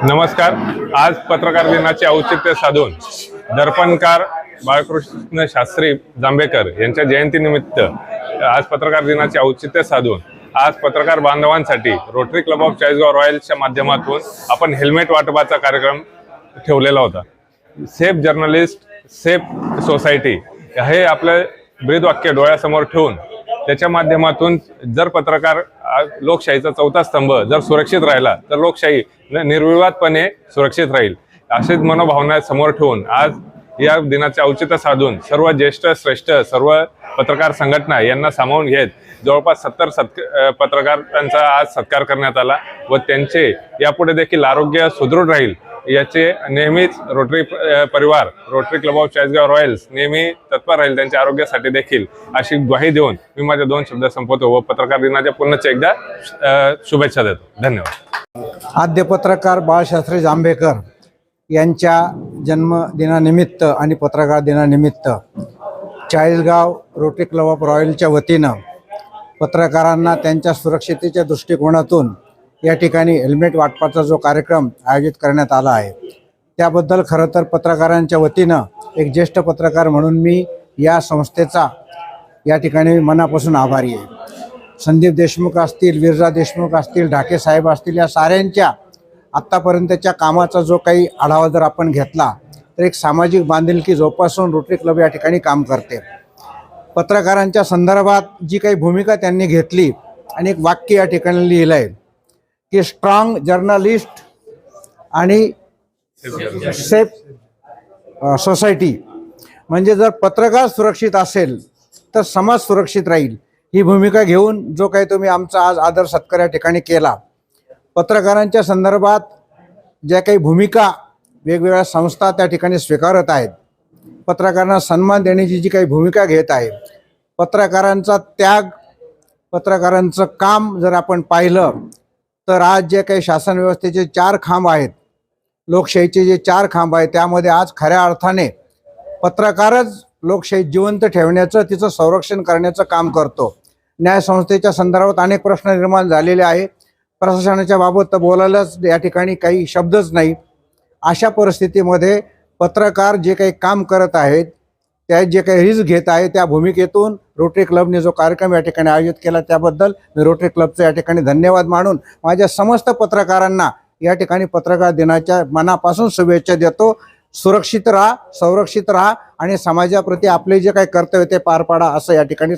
नमस्कार। आज पत्रकार दिनाचे औचित्य साधून दर्पणकार बाळकृष्ण शास्त्री जांभेकर यांच्या जयंतीनिमित्त आज पत्रकार दिनाचे औचित्य साधून आज पत्रकार बांधवांसाठी रोटरी क्लब ऑफ चाळीसगाव रॉयल्सच्या माध्यमातून आपण हेल्मेट वाटपाचा कार्यक्रम ठेवलेला होता। सेफ जर्नलिस्ट सेफ सोसायटी हे आपलं ब्रीदवाक्य डोळ्यासमोर ठेवून त्याच्या माध्यमातून जर पत्रकार लोकशाहीचा चौथा स्तंभ जर सुरक्षित राहिला तर लोकशाही निर्विवादपणे सुरक्षित राहील अशीच मनोभावना समोर ठेवून आज या दिनाचे औचित्य साधून सर्व ज्येष्ठ श्रेष्ठ सर्व पत्रकार संघटना यांना सामावून घेत जवळपास 70 पत्रकारांचा आज सत्कार करण्यात आला व त्यांचे यापुढे देखील आरोग्य सुदृढ राहील याचे नेहमीच रोटरी परिवार rotary club of Chalisgaon Royals नेहमी तत्पर राहील त्यांच्या आरोग्यासाठी देखील अशी ग्वाही देऊन मी माझे 2 शब्द संपवतो व पत्रकार दिनाच्या पुन्हा एकदा शुभेच्छा देतो। धन्यवाद। आद्य पत्रकार बाळशास्त्री जांभेकर यांच्या जन्मदिनानिमित्त आणि पत्रकार दिनानिमित्त चाळीसगाव रोटरी क्लब ऑफ रॉयल्सच्या वतीनं पत्रकारांना त्यांच्या सुरक्षितेच्या दृष्टिकोनातून या ठिकाणी हेल्मेट वाटपाचा जो कार्यक्रम आयोजित करण्यात आला आहे त्याबद्दल खरं तर पत्रकारांच्या वतीनं एक ज्येष्ठ पत्रकार म्हणून मी या संस्थेचा या ठिकाणी मनापासून आभारी आहे। संदीप देशमुख असतील, विरजा देशमुख असतील, ढाके साहेब असतील, या साऱ्यांच्या आत्तापर्यंतच्या कामाचा जो काही आढावा जर आपण घेतला तर एक सामाजिक बांधिलकी जोपासून रोटरी क्लब या ठिकाणी काम करते। पत्रकारांच्या संदर्भात जी काही भूमिका त्यांनी घेतली आणि एक वाक्य या ठिकाणी लिहिलं आहे की स्ट्रॉंग जर्नलिस्ट आणि सेफ सोसायटी, म्हणजे जर पत्रकार सुरक्षित असेल तर समाज सुरक्षित राहील। ही भूमिका घेऊन जो काही तुम्ही आमचा आज आदर सत्कार या ठिकाणी केला, पत्रकारांच्या संदर्भात ज्या काही भूमिका वेगवेगळ्या संस्था त्या ठिकाणी स्वीकारत आहेत, पत्रकारांना सन्मान देण्याची जी काही भूमिका घेत आहे, पत्रकारांचा त्याग पत्रकारांचं काम जर आपण पाहिलं तर आज जे काही शासन व्यवस्थेचे 4 खांब आहेत, लोकशाहीचे जे 4 खांब आहेत त्यामध्ये आज खऱ्या अर्थाने पत्रकारच लोकशाही जिवंत ठेवण्याचं तिचं संरक्षण करण्याचं काम करतो। न्यायसंस्थेच्या संदर्भात अनेक प्रश्न निर्माण झालेले आहे, प्रशासनाच्या बाबत तर बोलायलाच या ठिकाणी काही शब्दच नाही। अशा परिस्थितीमध्ये पत्रकार जे काही काम करत आहेत त्या जे काही रिस्क घेत आहे त्या भूमिकेतून रोटरी क्लबने जो कार्यक्रम या ठिकाणी आयोजित केला त्याबद्दल मी रोटरी क्लबचं या ठिकाणी धन्यवाद मानून माझ्या समस्त पत्रकारांना या ठिकाणी पत्रकार दिनाच्या मनापासून शुभेच्छा देतो। सुरक्षित राहा, संरक्षित राहा आणि समाजाप्रती आपले जे काही कर्तव्य ते पार पाडा असं या ठिकाणी